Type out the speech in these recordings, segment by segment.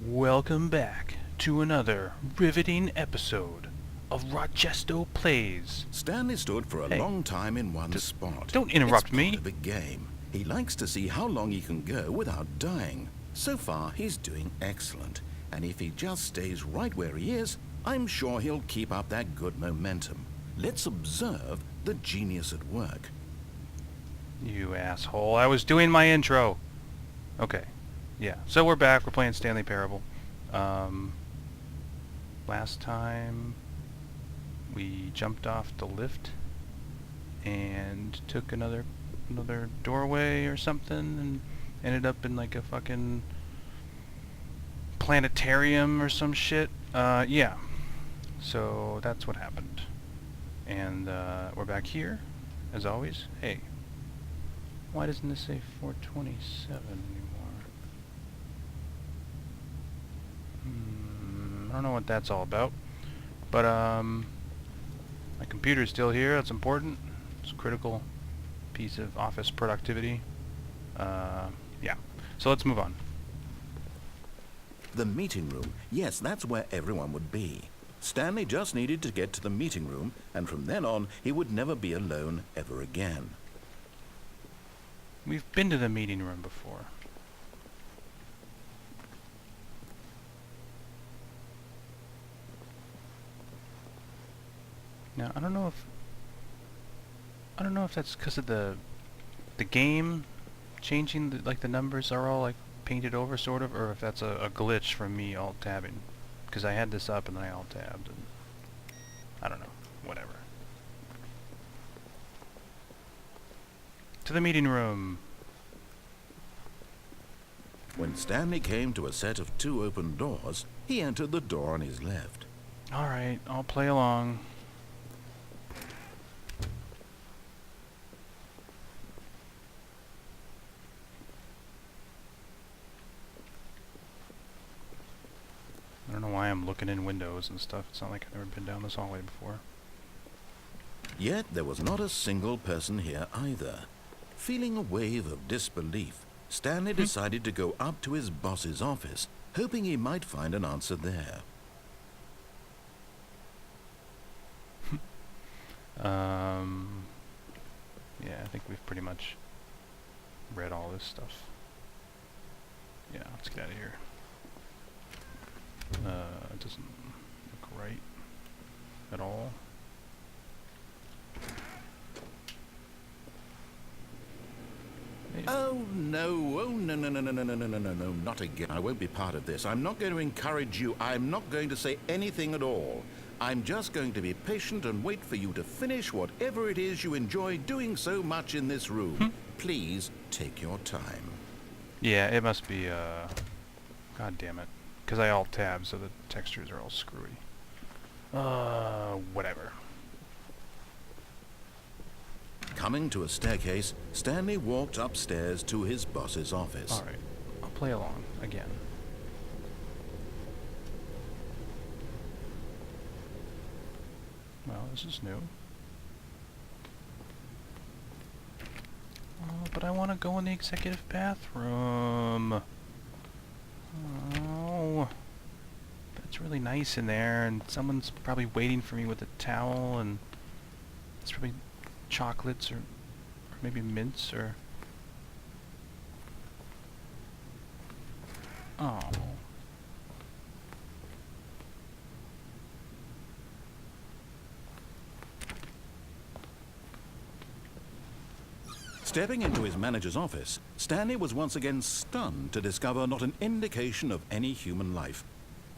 Welcome back to another riveting episode of Rojesto Plays. Stanley stood for a long time in one spot. Don't interrupt it's me. Part of a game. He likes to see how long he can go without dying. So far, he's doing excellent. And if he just stays right where he is, I'm sure he'll keep up that good momentum. Let's observe the genius at work. You asshole. I was doing my intro. Okay. Yeah. So we're back. We're playing Stanley Parable. Last time we jumped off the lift and took another doorway or something and ended up in like a fucking planetarium or some shit. Yeah. So that's what happened. And we're back here, as always. Hey. Why doesn't this say 427 anymore? I don't know what that's all about. But, my computer's still here. That's important. It's a critical piece of office productivity. Yeah. So let's move on. The meeting room. Yes, that's where everyone would be. Stanley just needed to get to the meeting room, and from then on, he would never be alone ever again. We've been to the meeting room before. Now, I don't know if that's because of the game changing the numbers are all like painted over sort of, or if that's a glitch from me alt tabbing, because I had this up and then I alt tabbed and I don't know, whatever. To the meeting room. When Stanley came to a set of 2 open doors, he entered the door on his left. Alright, I'll play along. I don't know why I'm looking in windows and stuff. It's not like I've ever been down this hallway before. Yet there was not a single person here either. Feeling a wave of disbelief, Stanley decided to go up to his boss's office, hoping he might find an answer there. Yeah, I think we've pretty much read all this stuff. Yeah, let's get out of here. It doesn't look right at all. Oh, no, no, not again. I won't be part of this. I'm not going to encourage you. I'm not going to say anything at all. I'm just going to be patient and wait for you to finish whatever it is you enjoy doing so much in this room. Please take your time. Yeah, it must be, God damn it. Because I alt tab, so the textures are all screwy. Whatever. Coming to a staircase, Stanley walked upstairs to his boss's office. Alright, I'll play along again. Well, this is new. Oh, but I want to go in the executive bathroom. Oh, that's really nice in there, and someone's probably waiting for me with a towel, and it's probably chocolates or maybe mints or... Oh. Stepping into his manager's office, Stanley was once again stunned to discover not an indication of any human life.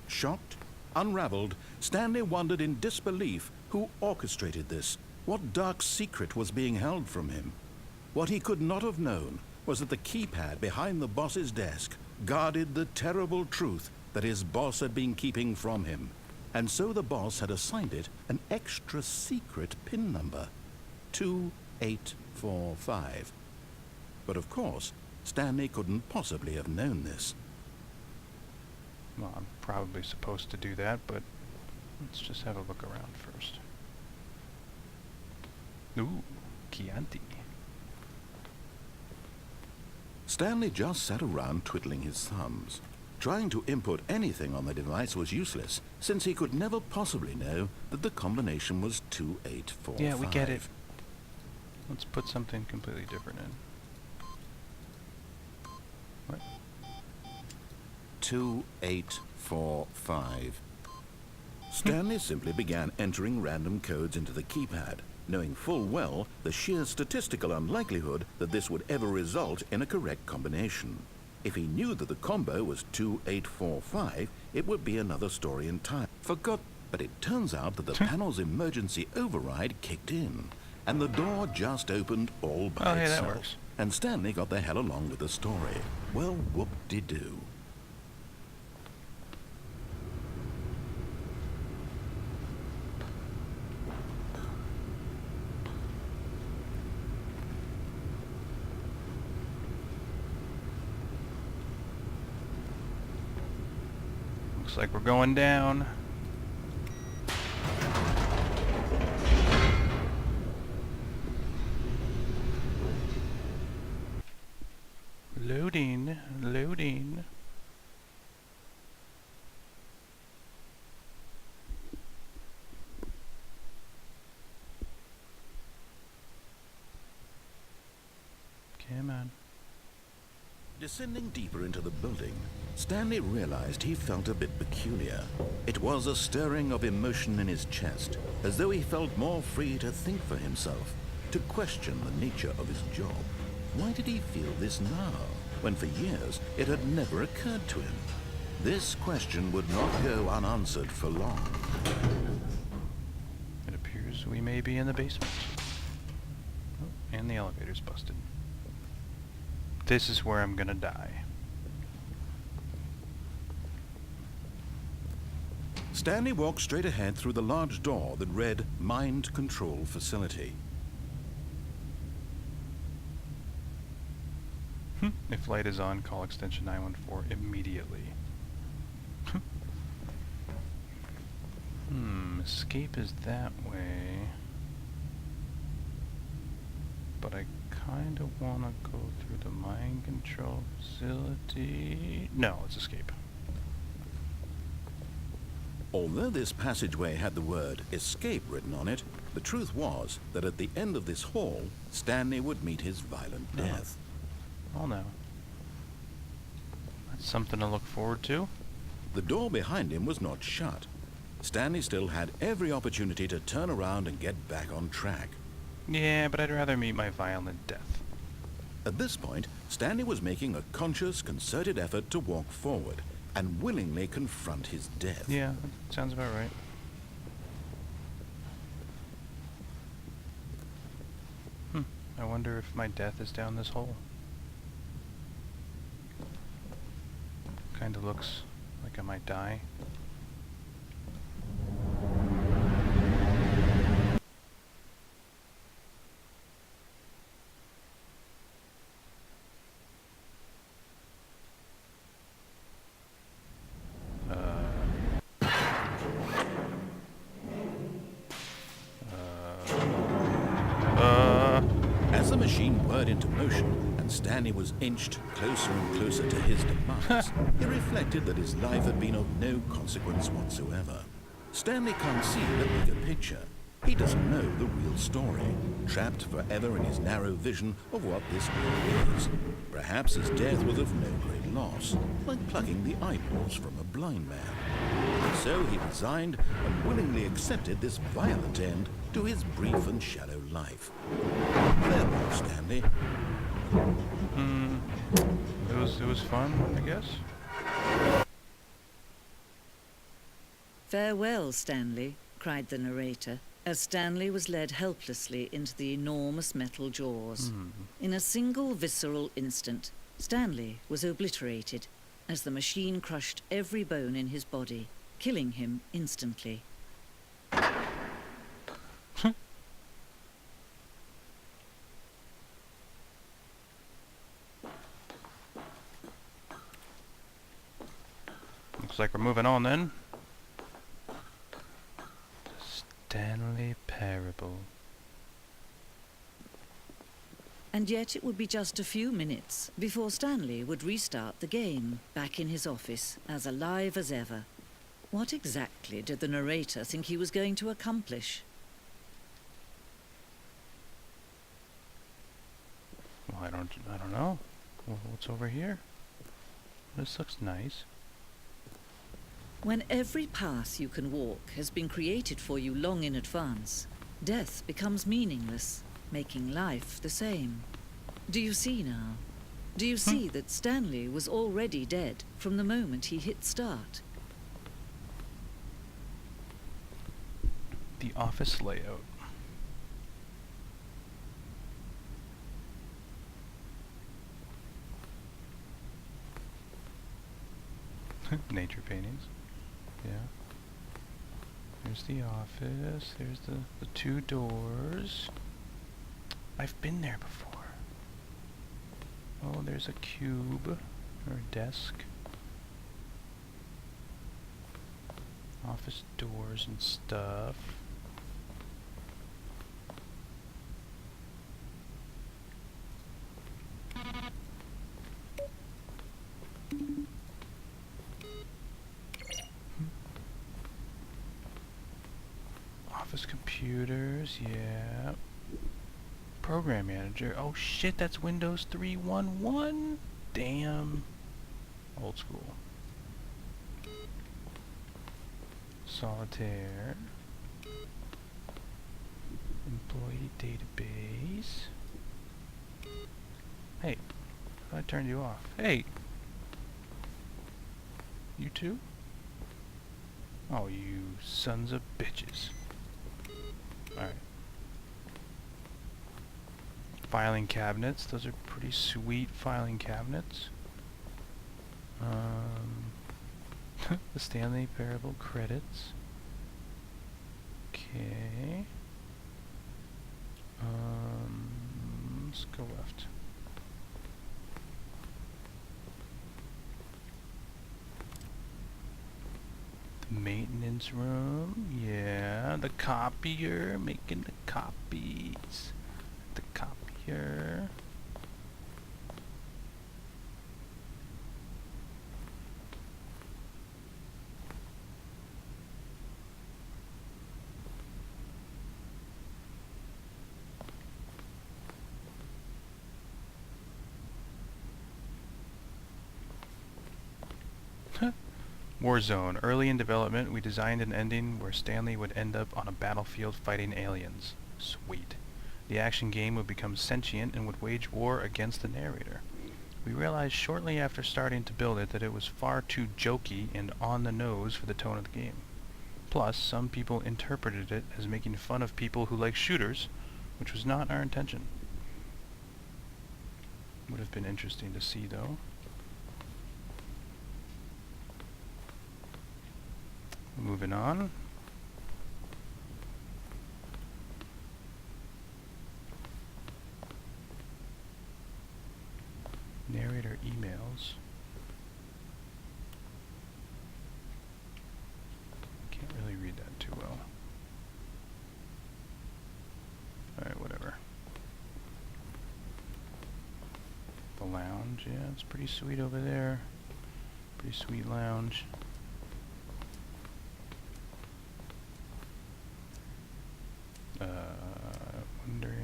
Shocked, unraveled, Stanley wondered in disbelief who orchestrated this. What dark secret was being held from him? What he could not have known was that the keypad behind the boss's desk guarded the terrible truth that his boss had been keeping from him. And so the boss had assigned it an extra secret PIN number, 2845. But of course, Stanley couldn't possibly have known this. Well, I'm probably supposed to do that, but let's just have a look around first. Ooh, Chianti. Stanley just sat around twiddling his thumbs. trying to input anything on the device was useless, since he could never possibly know that the combination was 2845. Yeah, we get it. Let's put something completely different in. What? 2845. Stanley simply began entering random codes into the keypad, knowing full well the sheer statistical unlikelihood that this would ever result in a correct combination. If he knew that the combo was 2845, it would be another story entirely. But it turns out that the panel's emergency override kicked in, and the door just opened all by Hey, itself. that works. And Stanley got the hell along with the story. Well, whoop-de-doo. Looks like we're going down. Loading, loading. Come on. Descending deeper into the building, Stanley realized he felt a bit peculiar. It was a stirring of emotion in his chest, as though he felt more free to think for himself, to question the nature of his job. Why did he feel this now, when for years it had never occurred to him? This question would not go unanswered for long. It appears we may be in the basement. Oh, and the elevator's busted. This is where I'm gonna die. Stanley walked straight ahead through the large door that read Mind Control Facility. If light is on, call extension 914 immediately. Escape is that way. But I kind of want to go through the mind control facility. No, let's escape. Although this passageway had the word escape written on it, the truth was that at the end of this hall, Stanley would meet his violent death. Oh no. That's something to look forward to. The door behind him was not shut. Stanley still had every opportunity to turn around and get back on track. Yeah, but I'd rather meet my violent death. At this point, Stanley was making a conscious, concerted effort to walk forward and willingly confront his death. Yeah, that sounds about right. I wonder if my death is down this hole. Kind of looks like I might die. As the machine whirred into motion and Stanley was inched closer and closer to his demise, he reflected that his life had been of no consequence whatsoever. Stanley can't see the bigger picture. He doesn't know the real story, trapped forever in his narrow vision of what this world is. Perhaps his death was of no great loss, like plucking the eyeballs from a blind man. So he resigned and willingly accepted this violent end to his brief and shallow life. Farewell, Stanley. It was fun, I guess. "Farewell, Stanley," cried the narrator, as Stanley was led helplessly into the enormous metal jaws. In a single visceral instant, Stanley was obliterated as the machine crushed every bone in his body, killing him instantly. Looks like we're moving on then. Stanley Parable. And yet it would be just a few minutes before Stanley would restart the game, back in his office, as alive as ever. What exactly did the narrator think he was going to accomplish? Well, I don't know. Well, what's over here? This looks nice. When every path you can walk has been created for you long in advance, death becomes meaningless, making life the same. Do you see now? Do you see that Stanley was already dead from the moment he hit start? The office layout. Nature paintings. Yeah. There's the office. There's the two doors. I've been there before. Oh, there's a cube or a desk. Office doors and stuff. Office computers, yeah. Program manager. Oh shit, that's Windows 3.1.1. Damn. Old school. Solitaire. Employee database. Hey, I turned you off. Hey! You too? Oh, you sons of bitches. Alright. Filing cabinets. Those are pretty sweet filing cabinets. The Stanley Parable credits. Okay. Let's go left. The maintenance room. Yeah, the copier. Making the copies. The copier. Warzone. Early in development, we designed an ending where Stanley would end up on a battlefield fighting aliens. Sweet. The action game would become sentient and would wage war against the narrator. We realized shortly after starting to build it that it was far too jokey and on the nose for the tone of the game. Plus, some people interpreted it as making fun of people who like shooters, which was not our intention. Would have been interesting to see, though. Moving on. Narrator emails. Can't really read that too well. Alright, whatever. The lounge, yeah, it's pretty sweet over there. Pretty sweet lounge. Wondering.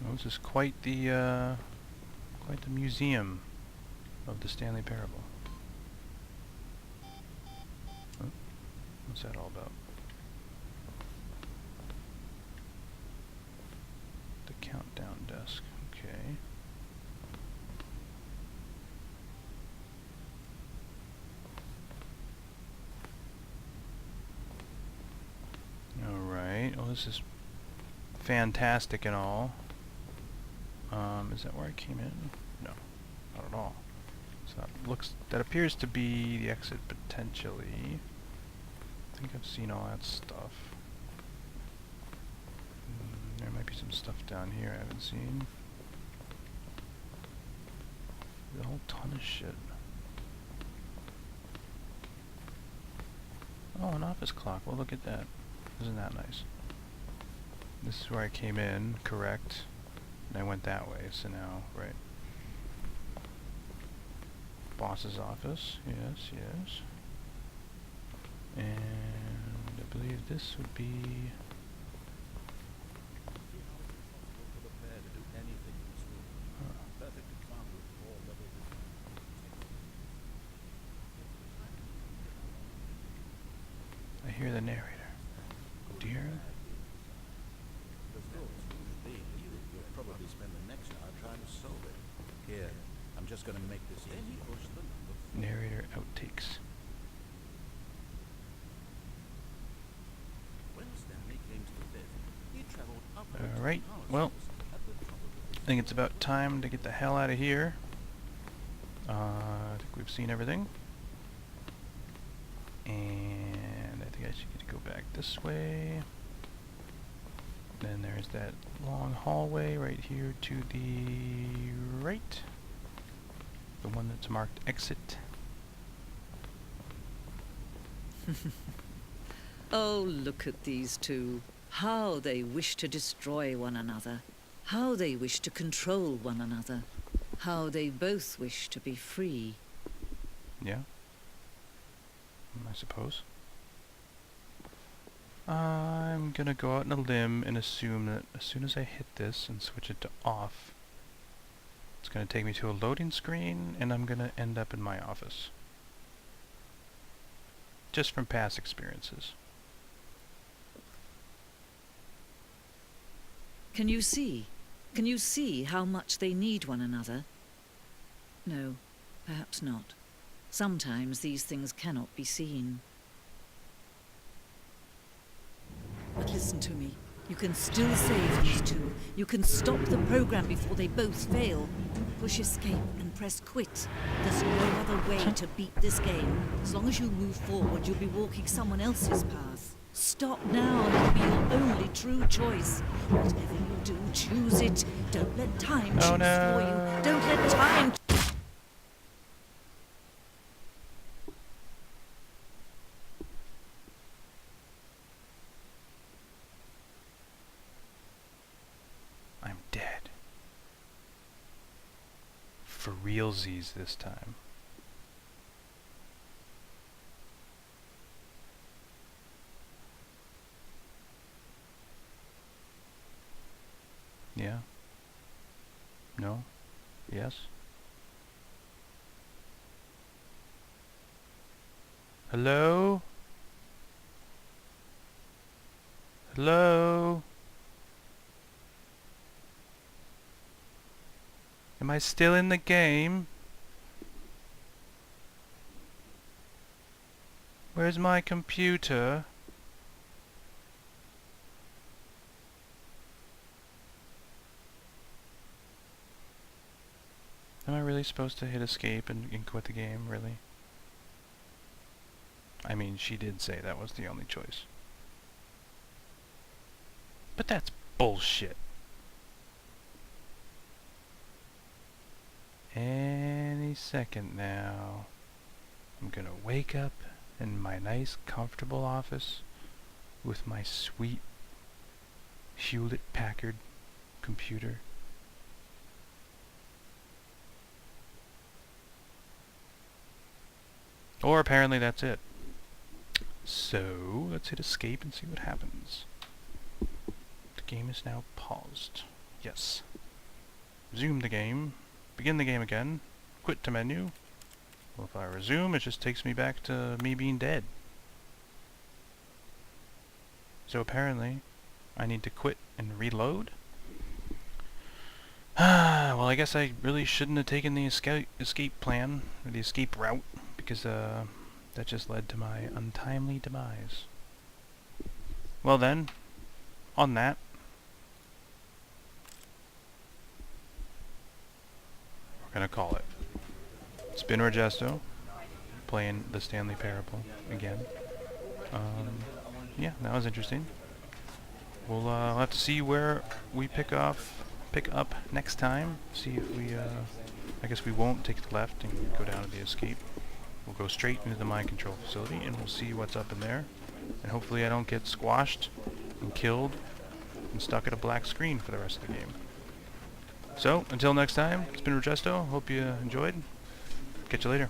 Well, this is quite the museum of the Stanley Parable. Oh, What's that all about? The countdown desk. Okay. Alright. Well, this is fantastic and all. Is that where I came in? No. Not at all. So that appears to be the exit potentially. I think I've seen all that stuff. There might be some stuff down here I haven't seen. There's a whole ton of shit. Oh, an office clock. Well, look at that. Isn't that nice? This is where I came in, correct. And I went that way, so now, right. Boss's office, yes, yes. And I believe this would be... I hear the narrator. Dear... You'll probably spend the next hour trying to solve it. Here, I'm just going to make this easy. Push the number. Narrator outtakes. When Stanley came to the lift, he traveled upwards. Alright, well, I think it's about time to get the hell out of here. I think we've seen everything. And I think I should get to go back this way. Then there's that long hallway right here to the right. The one that's marked exit. Oh, look at these two. How they wish to destroy one another. How they wish to control one another. How they both wish to be free. Yeah. I suppose. I'm gonna go out on a limb and assume that as soon as I hit this and switch it to off, it's gonna take me to a loading screen and I'm gonna end up in my office. Just from past experiences. Can you see? Can you see how much they need one another? No, perhaps not. Sometimes these things cannot be seen. But listen to me. You can still save these two. You can stop the program before they both fail. Push escape and press quit. There's no other way to beat this game. As long as you move forward, you'll be walking someone else's path. Stop now, and it'll be your only true choice. Whatever you do, choose it. Don't let time choose for you. Don't let time... I'm dead. For realsies this time. Yeah. No. Yes. Hello? Hello? Am I still in the game? Where's my computer? Am I really supposed to hit escape and quit the game, really? I mean, she did say that was the only choice. But that's bullshit. Any second now, I'm gonna wake up in my nice, comfortable office with my sweet Hewlett-Packard computer. Or apparently that's it. So, let's hit escape and see what happens. The game is now paused. Yes. Resume the game. Begin the game again. Quit to menu. Well, if I resume, it just takes me back to me being dead. So apparently, I need to quit and reload? Well, I guess I really shouldn't have taken the escape plan, or the escape route, because that just led to my untimely demise. Well then, on that, we're gonna call it. It's been Rojesto, playing the Stanley Parable again. Yeah, that was interesting. We'll have to see where we pick up next time. See if we, I guess we won't take the left and go down to the escape. We'll go straight into the mind control facility and we'll see what's up in there. And hopefully I don't get squashed and killed and stuck at a black screen for the rest of the game. So, until next time, it's been Rojesto. Hope you enjoyed. Catch you later.